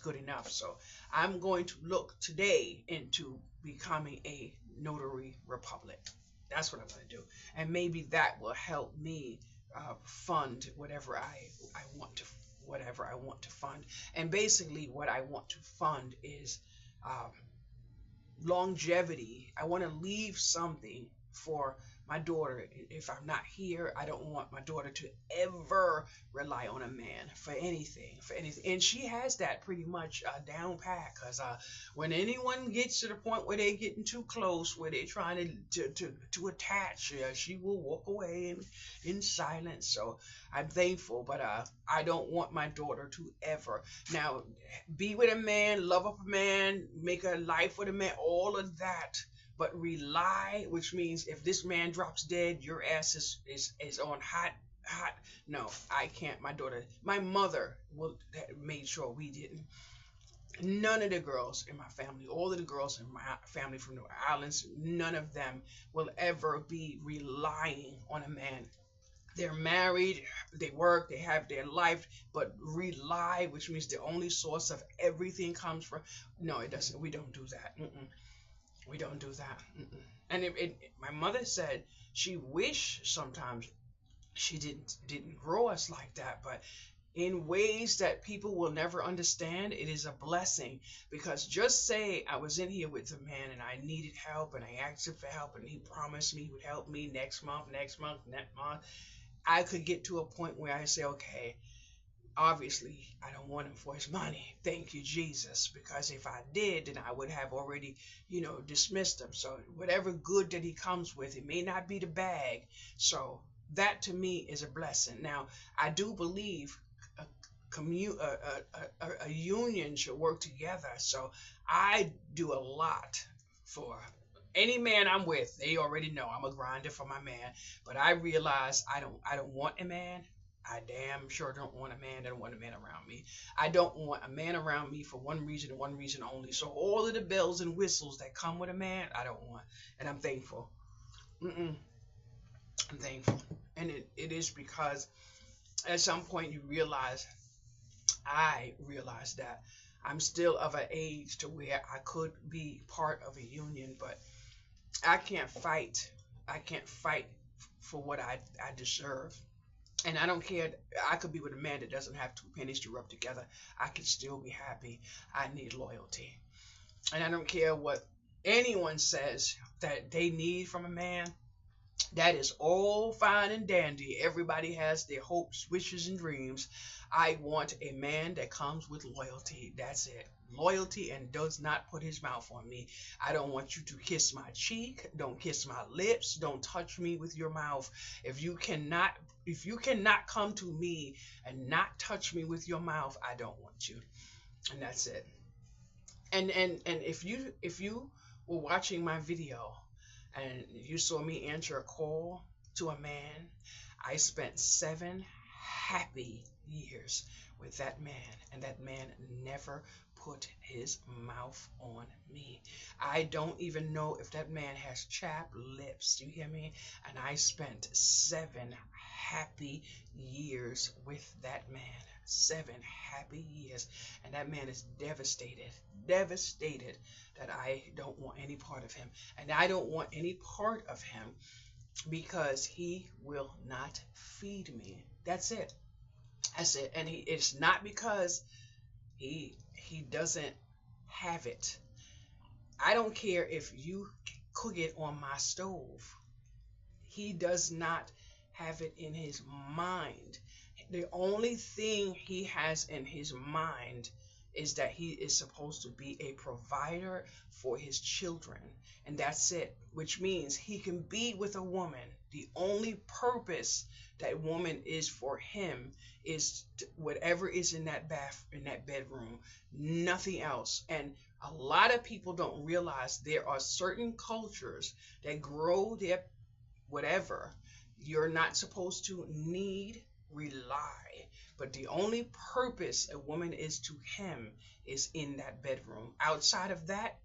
good enough. So I'm going to look today into becoming a notary republic. That's what I'm going to do, and maybe that will help me fund I want to whatever I want to fund. And basically, what I want to fund is um, longevity. I want to leave something for my daughter. If I'm not here, I don't want my daughter to ever rely on a man for anything, And she has that pretty much down pat, because when anyone gets to the point where they're getting too close, where they're trying to attach, she will walk away in silence. So I'm thankful, but I don't want my daughter to ever now be with a man, love up a man, make a life with a man, all of that. But rely, which means if this man drops dead, your ass is on hot. No, I can't. My mother made sure we didn't. None of the girls in my family, all of the girls in my family from the islands, none of them will ever be relying on a man. They're married, they work, they have their life, but rely, which means the only source of everything comes from. No, it doesn't. We don't do that. Mm-mm. We don't do that. Mm-mm. And my mother said she wished sometimes she didn't grow us like that, but in ways that people will never understand, it is a blessing. Because just say I was in here with a man and I needed help and I asked him for help and he promised me he would help me next month, next month. I could get to a point where I say, okay, obviously I don't want him for his money. Thank you, Jesus. Because if I did, then I would have already, dismissed him. So whatever good that he comes with, it may not be the bag. So that to me is a blessing. Now, I do believe a a union should work together. So I do a lot for any man I'm with. They already know I'm a grinder for my man, but I realize I don't want a man. I damn sure don't want a man that don't want a man around me. I don't want a man around me for one reason and one reason only. So all of the bells and whistles that come with a man, I don't want, and I'm thankful. Mm-mm, I'm thankful, and it is because at some point you realize, I realize that I'm still of an age to where I could be part of a union, but I can't fight. I can't fight for what I deserve. And I don't care. I could be with a man that doesn't have two pennies to rub together. I could still be happy. I need loyalty. And I don't care what anyone says that they need from a man. That is all fine and dandy. Everybody has their hopes, wishes, and dreams. I want a man that comes with loyalty. That's it. Loyalty and does not put his mouth on me. I don't want you to kiss my cheek. Don't kiss my lips. Don't touch me with your mouth. If you cannot if you cannot come to me and not touch me with your mouth, I don't want you. And that's it. And if you were watching my video and you saw me answer a call to a man, I spent 7 happy years with that man, and that man never put his mouth on me. I don't even know if that man has chapped lips. You hear me? And I spent 7 happy years with that man. 7 happy years. And that man is devastated, devastated that I don't want any part of him. And I don't want any part of him because he will not feed me. That's it. That's it. And it's not because he doesn't have it. I don't care if you cook it on my stove. He does not have it in his mind. The only thing he has in his mind is that he is supposed to be a provider for his children. And that's it, which means he can be with a woman. The only purpose that woman is for him is whatever is in that in that bedroom, nothing else. And a lot of people don't realize there are certain cultures that grow their whatever. You're not supposed to need, rely. But the only purpose a woman is to him is in that bedroom. Outside of that,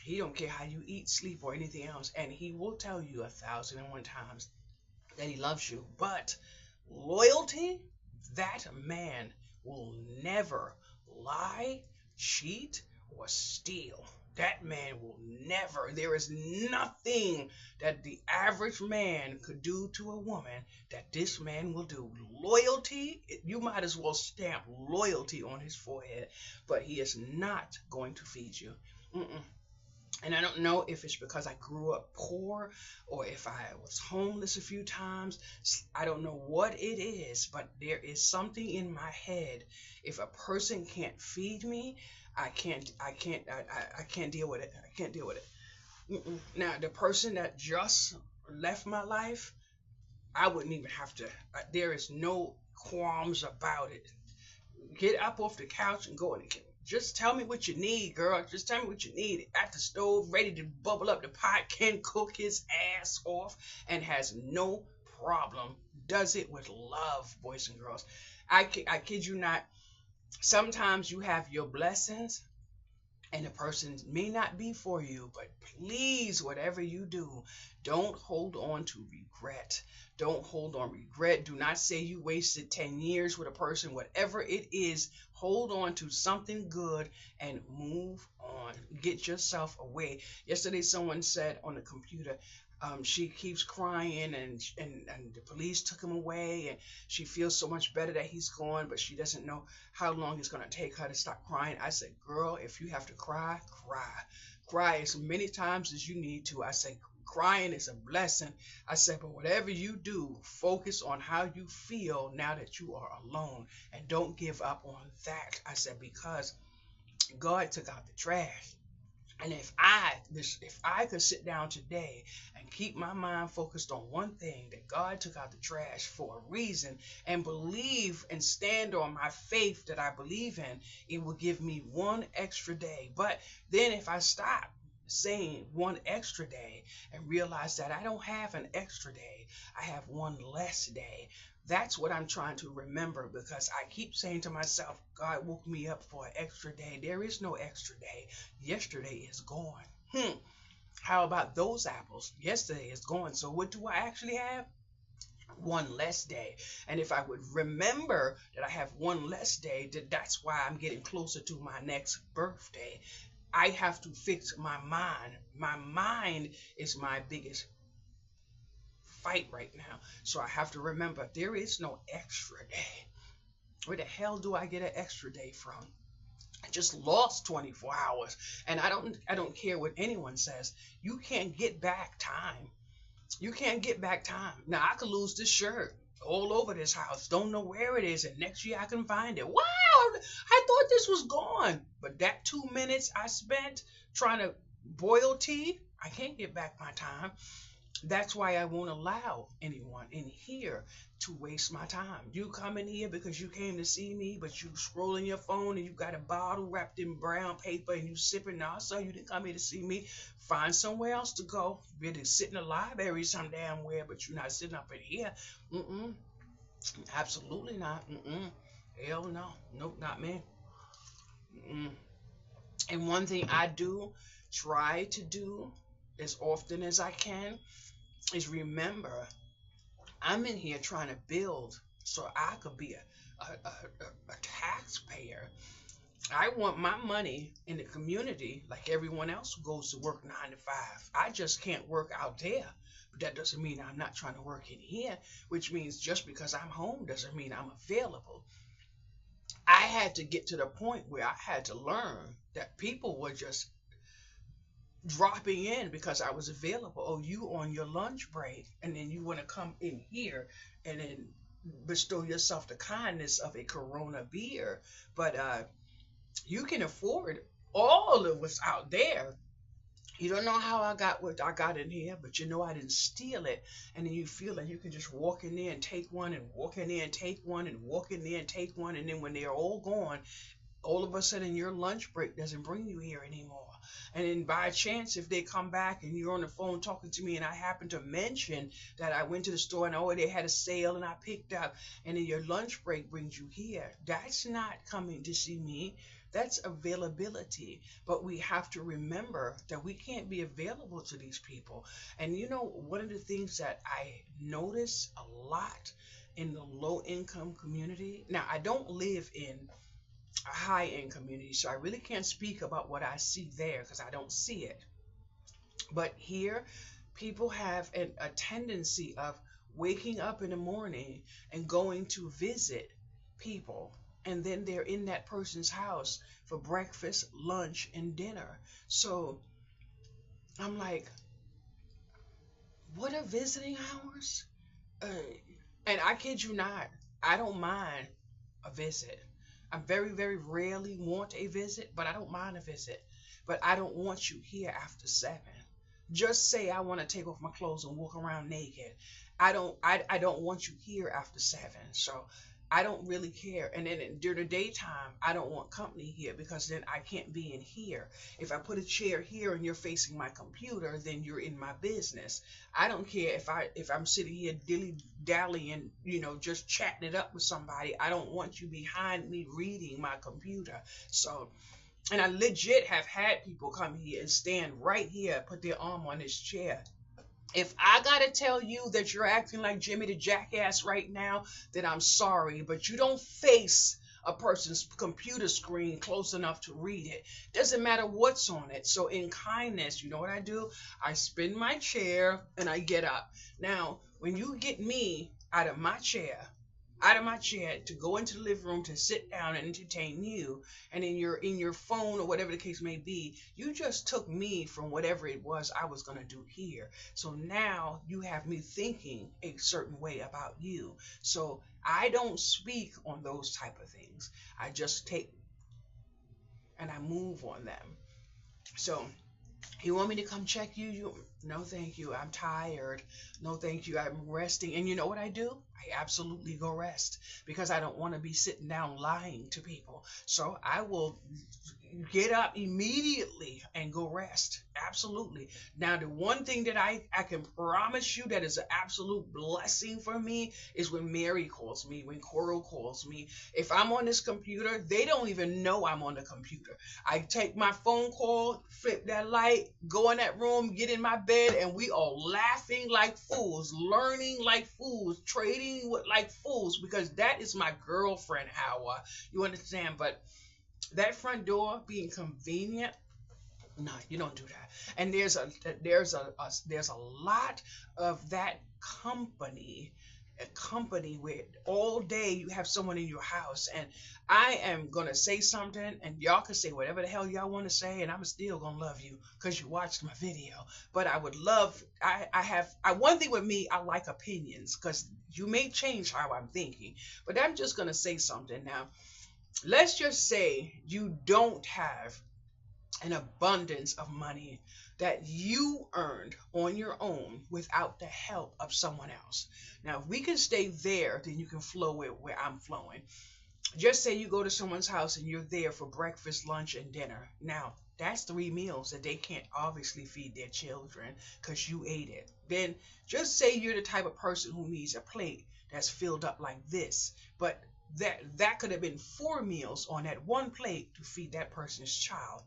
he don't care how you eat, sleep, or anything else. And he will tell you 1,001 times that he loves you. But loyalty, that man will never lie, cheat, or steal. That man will never. There is nothing that the average man could do to a woman that this man will do. Loyalty, you might as well stamp loyalty on his forehead, but he is not going to feed you. Mm-mm. And I don't know if it's because I grew up poor or if I was homeless a few times. I don't know what it is, but there is something in my head. If a person can't feed me, I can't deal with it. I can't deal with it. Mm-mm. Now, the person that just left my life, I wouldn't even have to. There is no qualms about it. Get up off the couch and go in the kitchen. Just tell me what you need, girl. Just tell me what you need. At the stove, ready to bubble up the pot, can cook his ass off, and has no problem. Does it with love, boys and girls. I kid you not. Sometimes you have your blessings, and the person may not be for you, but please, whatever you do, don't hold on to regret. Don't hold on regret. Do not say you wasted 10 years with a person. Whatever it is, hold on to something good and move on. Get yourself away. Yesterday someone said on the computer, she keeps crying, and the police took him away, and she feels so much better that he's gone, but she doesn't know how long it's going to take her to stop crying. I said, girl, if you have to cry, cry. Cry as many times as you need to. I said, crying is a blessing. I said, but whatever you do, focus on how you feel now that you are alone, and don't give up on that. I said, because God took out the trash. And if I could sit down today and keep my mind focused on one thing, that God took out the trash for a reason, and believe and stand on my faith that I believe in, it will give me one extra day. But then if I stop saying one extra day and realize that I don't have an extra day, I have one less day. That's what I'm trying to remember, because I keep saying to myself, God woke me up for an extra day. There is no extra day. Yesterday is gone. How about those apples? Yesterday is gone. So what do I actually have? One less day. And if I would remember that I have one less day, that's why I'm getting closer to my next birthday. I have to fix my mind. My mind is my biggest fight right now. So I have to remember there is no extra day. Where the hell do I get an extra day from? I just lost 24 hours, and I don't care what anyone says. You can't get back time. You can't get back time. Now I could lose this shirt all over this house. Don't know where it is, and next year I can find it. Wow, I thought this was gone. But that 2 minutes I spent trying to boil tea, I can't get back my time. That's why I won't allow anyone in here to waste my time. You come in here because you came to see me, but you scrolling your phone and you got a bottle wrapped in brown paper and you sipping. Now, so you didn't come here to see me. Find somewhere else to go. Really sit in the library some damn where, but you're not sitting up in here. Mm-mm. Absolutely not. Mm-mm. Hell no. Nope, not me. Mm-mm. And one thing I do try to do as often as I can is remember I'm in here trying to build so I could be a taxpayer. I want my money in the community like everyone else who goes to work 9 to 5. I just can't work out there. But that doesn't mean I'm not trying to work in here, which means just because I'm home doesn't mean I'm available. I had to get to the point where I had to learn that people were just dropping in because I was available. Oh, you on your lunch break, and then you want to come in here and then bestow yourself the kindness of a Corona beer, but you can afford all of what's out there. You don't know how I got what I got in here, but you know I didn't steal it. And then you feel like you can just walk in there and take one, and walk in there and take one, and walk in there and take one, and then when they're all gone, all of a sudden your lunch break doesn't bring you here anymore. And then by chance, if they come back and you're on the phone talking to me, and I happen to mention that I went to the store and oh, they had a sale and I picked up, and then your lunch break brings you here, that's not coming to see me. That's availability. But we have to remember that we can't be available to these people. And you know, one of the things that I notice a lot in the low income community, now I don't live in a high end community, so I really can't speak about what I see there because I don't see it. But here, people have a tendency of waking up in the morning and going to visit people, and then they're in that person's house for breakfast, lunch, and dinner. So I'm like, what are visiting hours? Uh, and I kid you not, I don't mind a visit. I very, very rarely want a visit, but I don't mind a visit. But I don't want you here after 7. Just say I want to take off my clothes and walk around naked. I don't want you here after 7. So I don't really care. And then during the daytime, I don't want company here because then I can't be in here. If I put a chair here and you're facing my computer, then you're in my business. I don't care if I'm sitting here dilly dallying, just chatting it up with somebody. I don't want you behind me reading my computer. So And I legit have had people come here and stand right here, put their arm on this chair. If I gotta tell you that you're acting like Jimmy the Jackass right now, then I'm sorry, but you don't face a person's computer screen close enough to read it. Doesn't matter what's on it. So in kindness, you know what I do? I spin my chair and I get up. Now, when you get me out of my chair to go into the living room to sit down and entertain you, and in your phone or whatever the case may be, you just took me from whatever it was I was going to do here. So now you have me thinking a certain way about you. So I don't speak on those type of things. I just take and I move on them. So you want me to come check you? No, thank you. I'm tired. No, thank you. I'm resting. And you know what I do? I absolutely go rest because I don't want to be sitting down lying to people. So I will get up immediately and go rest. Absolutely. Now, the one thing that I can promise you that is an absolute blessing for me is when Mary calls me, when Coral calls me. If I'm on this computer, they don't even know I'm on the computer. I take my phone call, flip that light, go in that room, get in my bed, and we are laughing like fools, learning like fools, trading like fools, because that is my girlfriend, Howard. You understand? But that front door being convenient, no, you don't do that. And there's a lot of that company, a company where all day you have someone in your house, and I am gonna say something and y'all can say whatever the hell y'all want to say, and I'm still gonna love you because you watched my video. But I would love, I have I one thing with me, I like opinions because you may change how I'm thinking. But I'm just gonna say something now. Let's just say you don't have an abundance of money that you earned on your own without the help of someone else. Now, if we can stay there, then you can flow where I'm flowing. Just say you go to someone's house and you're there for breakfast, lunch, and dinner. Now, that's 3 meals that they can't obviously feed their children because you ate it. Then just say you're the type of person who needs a plate that's filled up like this, but that could have been 4 meals on that one plate to feed that person's child.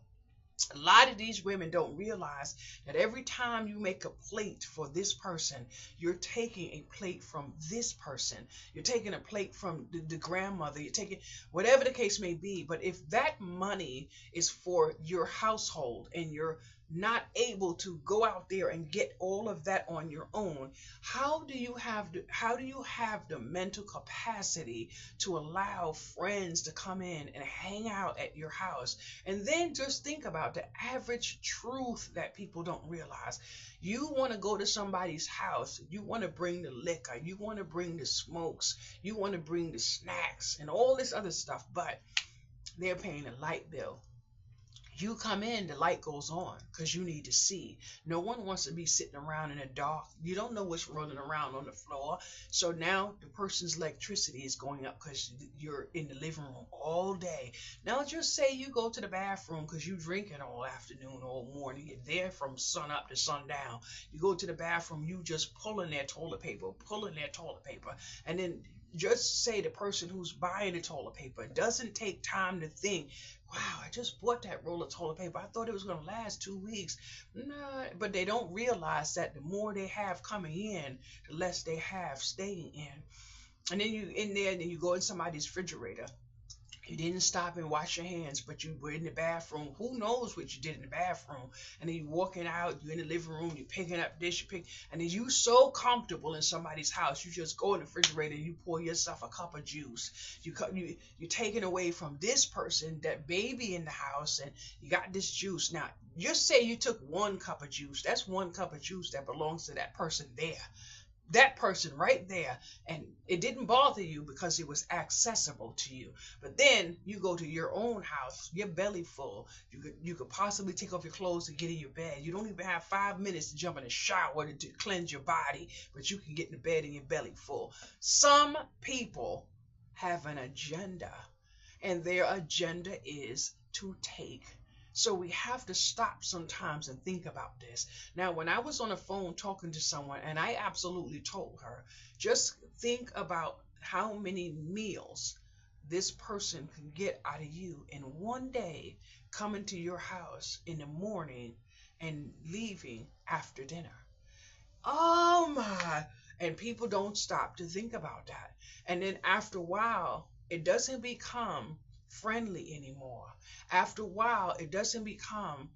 A lot of these women don't realize that every time you make a plate for this person, you're taking a plate from this person. You're taking a plate from the grandmother. You're taking whatever the case may be. But if that money is for your household and you're not able to go out there and get all of that on your own, how do you have the mental capacity to allow friends to come in and hang out at your house? And then just think about the average truth that people don't realize. You want to go to somebody's house, you want to bring the liquor, you want to bring the smokes, you want to bring the snacks and all this other stuff, but they're paying a light bill. You come in, the light goes on because you need to see. No one wants to be sitting around in the dark. You don't know what's rolling around on the floor. So now the person's electricity is going up because you're in the living room all day. Now just say you go to the bathroom because you're drinking all afternoon, all morning. You're there from sun up to sundown. You go to the bathroom, you just pulling their toilet paper. And then just say the person who's buying the toilet paper doesn't take time to think, wow, I just bought that roll of toilet paper. I thought it was going to last 2 weeks. Nah, but they don't realize that the more they have coming in, the less they have staying in. And then you in there, and then you go in somebody's refrigerator. You didn't stop and wash your hands, but you were in the bathroom. Who knows what you did in the bathroom? And then you walking out, you're in the living room, you're picking up this, and then you so comfortable in somebody's house, you just go in the refrigerator and you pour yourself a cup of juice. You're taking away from this person, that baby in the house, and you got this juice. Now, just say you took 1 cup of juice. That's 1 cup of juice that belongs to that person there, that person right there, and it didn't bother you because it was accessible to you. But then you go to your own house, your belly full, you could possibly take off your clothes to get in your bed. You don't even have 5 minutes to jump in the shower to cleanse your body, but you can get in the bed and your belly full. Some people have an agenda, and their agenda is to take. So we have to stop sometimes and think about this. Now, when I was on the phone talking to someone, and I absolutely told her, just think about how many meals this person can get out of you in one day, coming to your house in the morning and leaving after dinner. Oh my. And people don't stop to think about that. And then after a while, it doesn't become friendly anymore. After a while, it doesn't become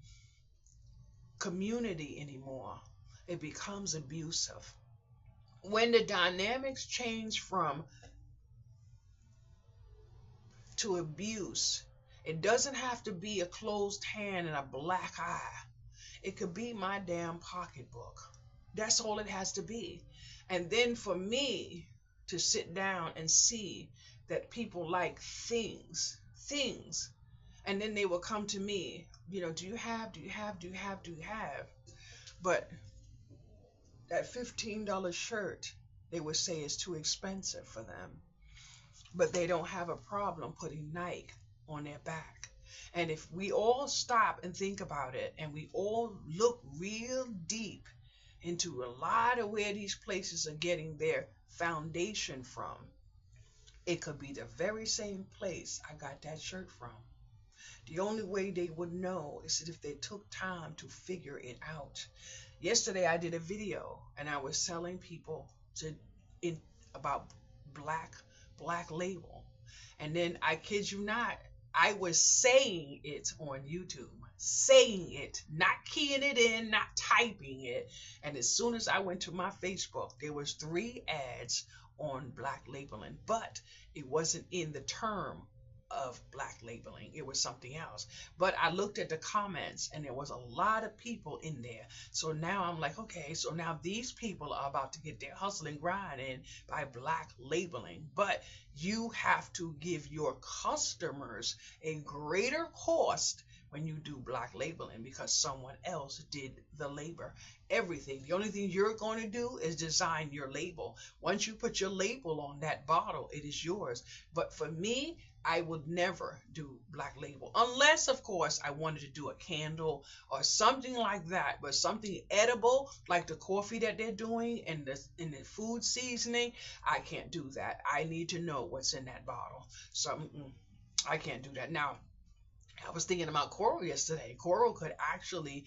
community anymore. It becomes abusive. When the dynamics change from to abuse, it doesn't have to be a closed hand and a black eye. It could be my damn pocketbook. That's all it has to be. And then for me to sit down and see that people like things, and then they will come to me, do you have, do you have, do you have, do you have? But that $15 shirt, they would say is too expensive for them. But they don't have a problem putting Nike on their back. And if we all stop and think about it, and we all look real deep into a lot of where these places are getting their foundation from, it could be the very same place I got that shirt from. The only way they would know is if they took time to figure it out. Yesterday I did a video and I was telling people in about black black label. And then I kid you not, I was saying it on YouTube, saying it, not keying it in, not typing it. And as soon as I went to my Facebook, there was 3 ads on black labeling, but it wasn't in the term of black labeling. It was something else. But I looked at the comments and there was a lot of people in there. So now I'm like, okay, so now these people are about to get their hustle and grind in by black labeling. But you have to give your customers a greater cost when you do black labeling because someone else did the labor. Everything. The only thing you're going to do is design your label. Once you put your label on that bottle, it is yours. But for me, I would never do black label unless, of course, I wanted to do a candle or something like that. But something edible like the coffee that they're doing and the food seasoning, I can't do that. I need to know what's in that bottle. So I can't do that. Now, I was thinking about Coral yesterday. Coral could actually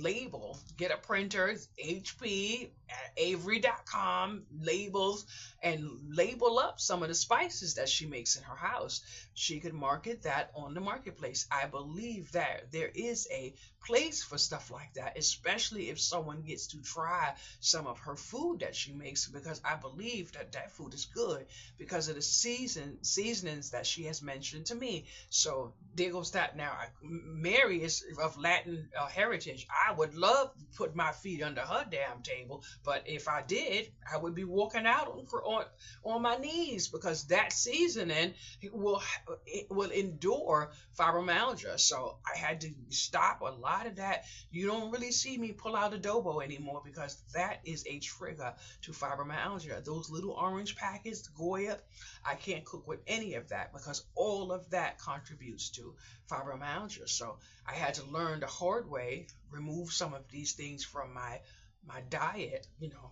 label, get a printer, HP, Avery.com, labels, and label up some of the spices that she makes in her house. She could market that on the marketplace. I believe that there is a place for stuff like that, especially if someone gets to try some of her food that she makes, because I believe that that food is good because of the seasonings that she has mentioned to me. So there goes that. Now, Mary is of Latin heritage. I would love to put my feet under her damn table, but if I did, I would be walking out on my knees because that seasoning will endure fibromyalgia. So I had to stop a lot of that. You don't really see me pull out adobo anymore because that is a trigger to fibromyalgia. Those little orange packets, Goya, I can't cook with any of that because all of that contributes to fibromyalgia. So I had to learn the hard way, remove some of these things from my diet,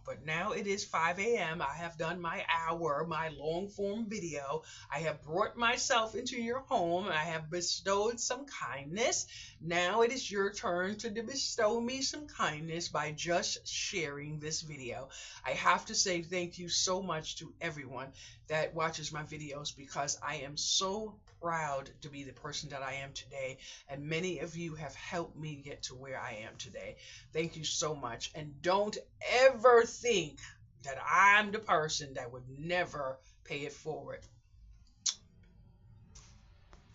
but now it is 5 a.m. I have done my hour, my long form video. I have brought myself into your home. I have bestowed some kindness. Now it is your turn to bestow me some kindness by just sharing this video. I have to say thank you so much to everyone that watches my videos because I am so proud to be the person that I am today, and many of you have helped me get to where I am today. Thank you so much, and don't ever think that I'm the person that would never pay it forward.